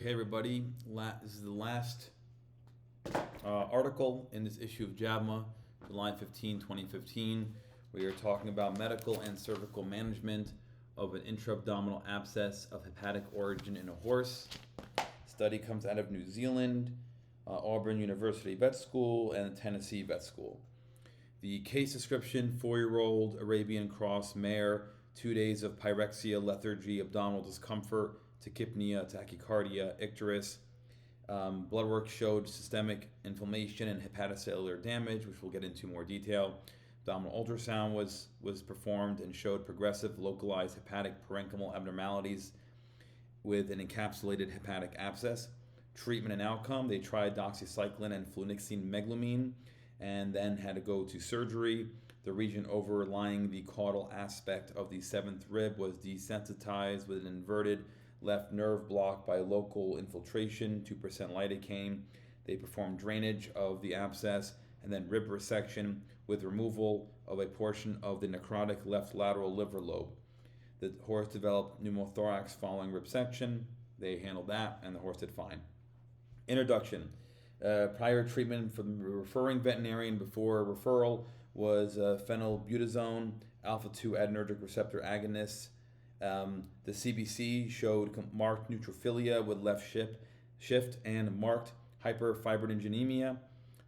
Hey everybody, this is the last article in this issue of JAVMA, July 15, 2015. We are talking about medical and surgical management of an intra-abdominal abscess of hepatic origin in a horse. Study comes out of New Zealand, Auburn University Vet School, and Tennessee Vet School. The case description: 4-year-old Arabian cross mare, 2 days of pyrexia, lethargy, abdominal discomfort, tachypnea, tachycardia, icterus. Blood work showed systemic inflammation and hepatocellular damage, which we'll get into more detail. Abdominal ultrasound was performed and showed progressive localized hepatic parenchymal abnormalities with an encapsulated hepatic abscess. Treatment and outcome: they tried doxycycline and flunixine meglumine and then had to go to surgery. The region overlying the caudal aspect of the seventh rib was desensitized with an inverted left nerve block by local infiltration, 2% lidocaine. They performed drainage of the abscess and then rib resection with removal of a portion of the necrotic left lateral liver lobe. The horse developed pneumothorax following resection. They handled that and the horse did fine. Introduction. Prior treatment from the referring veterinarian before referral was phenylbutazone, alpha-2 adrenergic receptor agonists. The CBC showed marked neutrophilia with left shift and marked hyperfibrinogenemia.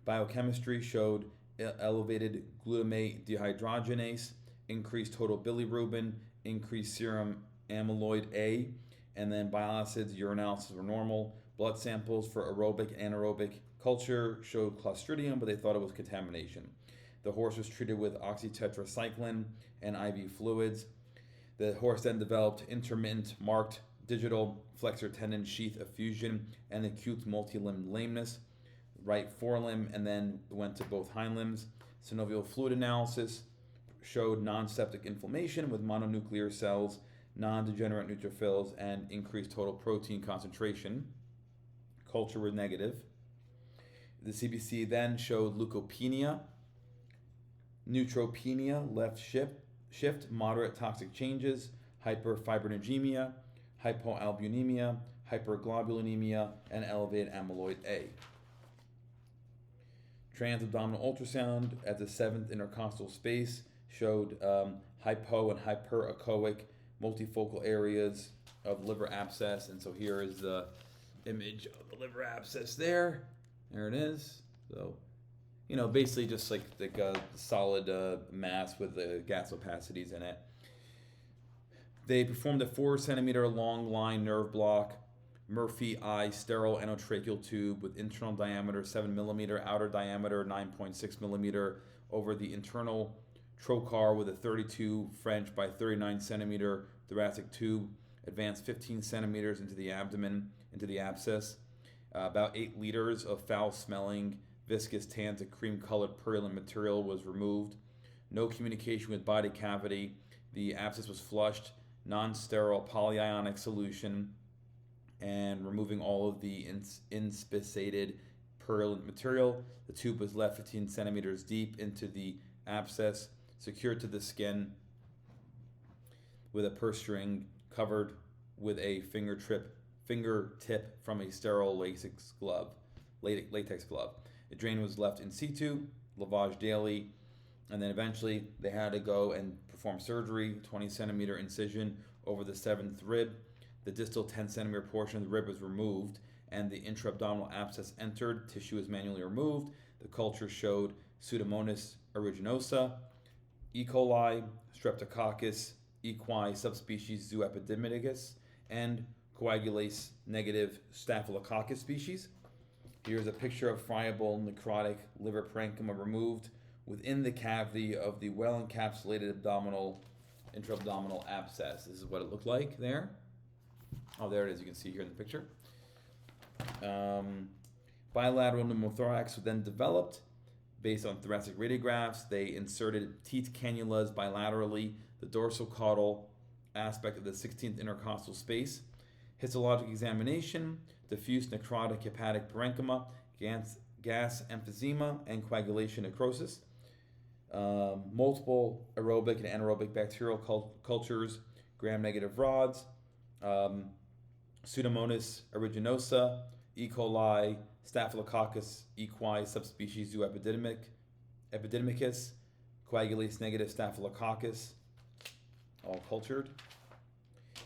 Biochemistry showed elevated glutamate dehydrogenase, increased total bilirubin, increased serum amyloid A, and then bile acids, urinalysis were normal. Blood samples for aerobic and anaerobic culture showed Clostridium, but they thought it was contamination. The horse was treated with oxytetracycline and IV fluids. The horse then developed intermittent marked digital flexor tendon sheath effusion and acute multi-limb lameness, right forelimb, and then went to both hind limbs. Synovial fluid analysis showed non-septic inflammation with mononuclear cells, non-degenerate neutrophils, and increased total protein concentration. Culture was negative. The CBC then showed leukopenia, neutropenia, left shift, moderate toxic changes, hyperfibrinogemia, hypoalbuminemia, hyperglobulinemia, and elevated amyloid A. Transabdominal ultrasound at the 7th intercostal space showed hypo and hyperechoic multifocal areas of liver abscess. And so here is the image of the liver abscess there. There it is. So, basically just like a solid mass with the gas opacities in it. They performed a 4 centimeter long line nerve block, Murphy eye sterile endotracheal tube with internal diameter 7 millimeter, outer diameter 9.6 millimeter over the internal trocar with a 32 French by 39 centimeter thoracic tube, advanced 15 centimeters into the abdomen, into the abscess. About 8 liters of foul-smelling, viscous tan to cream-colored purulent material was removed. No communication with body cavity. The abscess was flushed, non-sterile polyionic solution, and removing all of the inspissated purulent material. The tube was left 15 centimeters deep into the abscess, secured to the skin with a purse string, covered with a fingertip from a sterile latex glove. The drain was left in situ, lavage daily, and then eventually they had to go and perform surgery, 20 centimeter incision over the 7th rib. The distal 10 centimeter portion of the rib was removed and the intra-abdominal abscess entered. Tissue was manually removed. The culture showed Pseudomonas aeruginosa, E. coli, Streptococcus, Equine subspecies Zooepidemicus, and coagulase negative Staphylococcus species. Here's a picture of friable necrotic liver parenchyma removed within the cavity of the well-encapsulated intra-abdominal abscess. This is what it looked like there. Oh, there it is. You can see here in the picture. Bilateral pneumothorax was then developed based on thoracic radiographs. They inserted teat cannulas bilaterally, the dorsal caudal aspect of the 16th intercostal space. Histologic examination: diffuse necrotic hepatic parenchyma, gas emphysema, and coagulation necrosis. Multiple aerobic and anaerobic bacterial cultures, gram-negative rods, Pseudomonas aeruginosa, E. coli, Staphylococcus equi subspecies U. epidemicus, coagulase negative Staphylococcus, all cultured.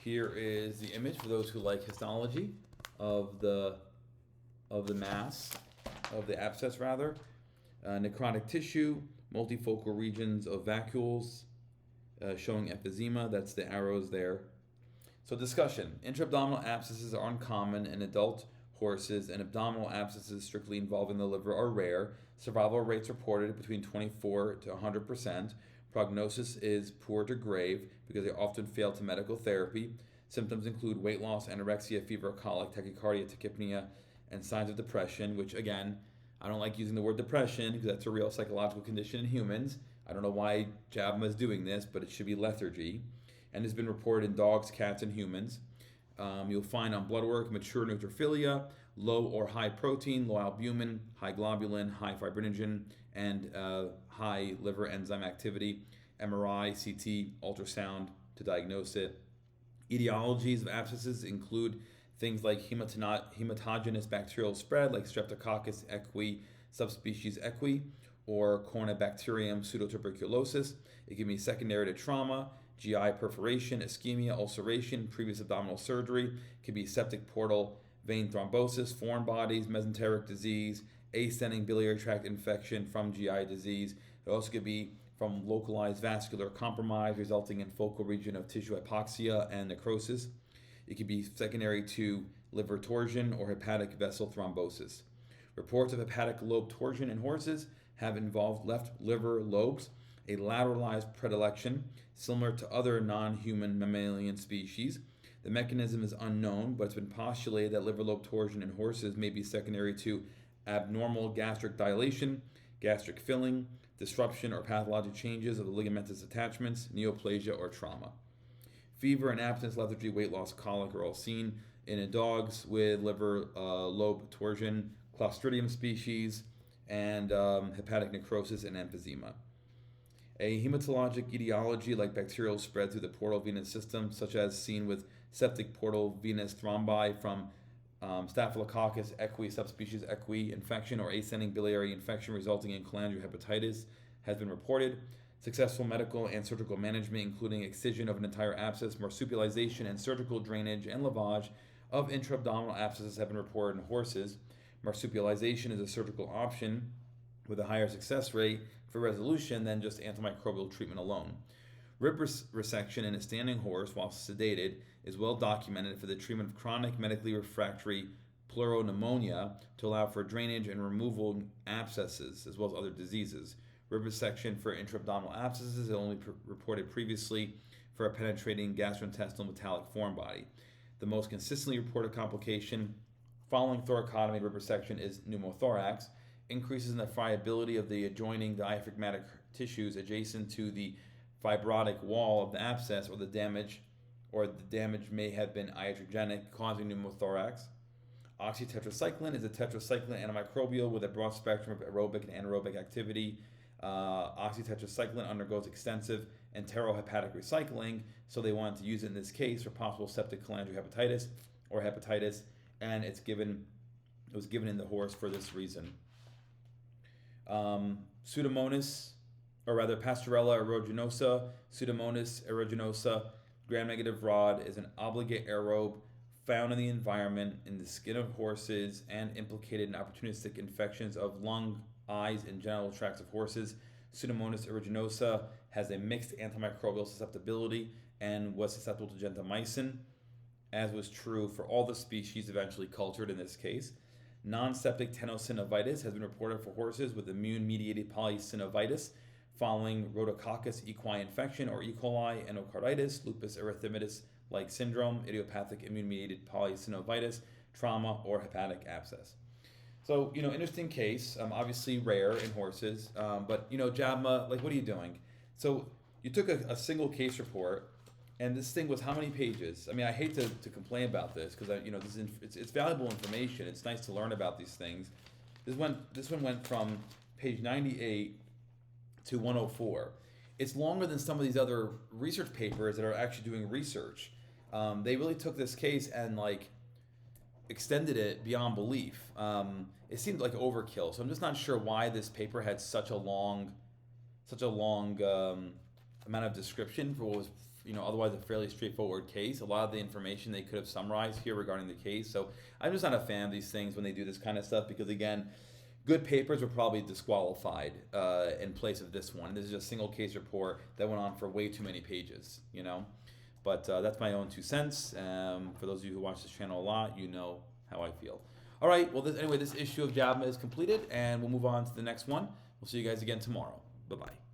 Here is the image for those who like histology of the mass, of the abscess rather. Necrotic tissue, multifocal regions of vacuoles showing emphysema. That's the arrows there. So discussion. Intra-abdominal abscesses are uncommon in adult horses, and abdominal abscesses strictly involving the liver are rare. Survival rates reported between 24 to 100%. Prognosis is poor to grave because they often fail to medical therapy. Symptoms include weight loss, anorexia, fever, colic, tachycardia, tachypnea, and signs of depression, which again, I don't like using the word depression because that's a real psychological condition in humans. I don't know why JAVMA is doing this, but it should be lethargy, and has been reported in dogs, cats, and humans. You'll find on blood work mature neutrophilia, low or high protein, low albumin, high globulin, high fibrinogen, and high liver enzyme activity. MRI, CT, ultrasound to diagnose it. Etiologies of abscesses include things like hematogenous bacterial spread, like Streptococcus equi, subspecies equi, or Corynebacterium pseudotuberculosis. It can be secondary to trauma, GI perforation, ischemia, ulceration, previous abdominal surgery. It can be septic portal vein thrombosis, foreign bodies, mesenteric disease, ascending biliary tract infection from GI disease. It also could be from localized vascular compromise resulting in focal region of tissue hypoxia and necrosis. It could be secondary to liver torsion or hepatic vessel thrombosis. Reports of hepatic lobe torsion in horses have involved left liver lobes, a lateralized predilection similar to other non-human mammalian species. The mechanism is unknown, but it's been postulated that liver lobe torsion in horses may be secondary to abnormal gastric dilation, gastric filling, disruption or pathologic changes of the ligamentous attachments, neoplasia, or trauma. Fever and abstinence, lethargy, weight loss, colic are all seen in dogs with liver lobe torsion, Clostridium species, and hepatic necrosis and emphysema. A hematologic etiology like bacterial spread through the portal venous system, such as seen with septic portal venous thrombi from Staphylococcus equi subspecies equi infection or ascending biliary infection resulting in cholangiohepatitis, has been reported. Successful medical and surgical management, including excision of an entire abscess, marsupialization, and surgical drainage and lavage of intra-abdominal abscesses, have been reported in horses. Marsupialization is a surgical option with a higher success rate for resolution than just antimicrobial treatment alone. Rib resection in a standing horse while sedated is well documented for the treatment of chronic medically refractory pleuropneumonia to allow for drainage and removal of abscesses as well as other diseases. Rib resection for intra-abdominal abscesses is only reported previously for a penetrating gastrointestinal metallic foreign body. The most consistently reported complication following thoracotomy rib resection is pneumothorax. Increases in the friability of the adjoining diaphragmatic tissues adjacent to the fibrotic wall of the abscess, or the damage may have been iatrogenic, causing pneumothorax. Oxytetracycline is a tetracycline antimicrobial with a broad spectrum of aerobic and anaerobic activity. Oxytetracycline undergoes extensive enterohepatic recycling, so they wanted to use it in this case for possible septic cholangiohepatitis or hepatitis, and it was given in the horse for this reason. Pseudomonas, or rather Pastorella aeruginosa, Pseudomonas aeruginosa, gram-negative rod, is an obligate aerobe found in the environment in the skin of horses and implicated in opportunistic infections of lung, eyes, and genital tracts of horses. Pseudomonas aeruginosa has a mixed antimicrobial susceptibility and was susceptible to gentamicin, as was true for all the species eventually cultured in this case. Non-septic tenosynovitis has been reported for horses with immune-mediated polysynovitis following Rhodococcus equi infection or E. coli, endocarditis, lupus erythematous-like syndrome, idiopathic immune-mediated polysynovitis, trauma, or hepatic abscess. So, interesting case, obviously rare in horses, but, JAVMA, what are you doing? So you took a single case report, and this thing was how many pages? I mean, I hate to complain about this because it's valuable information. It's nice to learn about these things. This one went from page 98 to 104. It's longer than some of these other research papers that are actually doing research. They really took this case and extended it beyond belief. It seemed like overkill. So I'm just not sure why this paper had such a long amount of description for what was, otherwise a fairly straightforward case. A lot of the information they could have summarized here regarding the case. So I'm just not a fan of these things when they do this kind of stuff, because again, good papers were probably disqualified in place of this one. This is just a single case report that went on for way too many pages, But that's my own 2 cents. For those of you who watch this channel a lot, you know how I feel. All right, well, this issue of JAVMA is completed, and we'll move on to the next one. We'll see you guys again tomorrow. Bye-bye.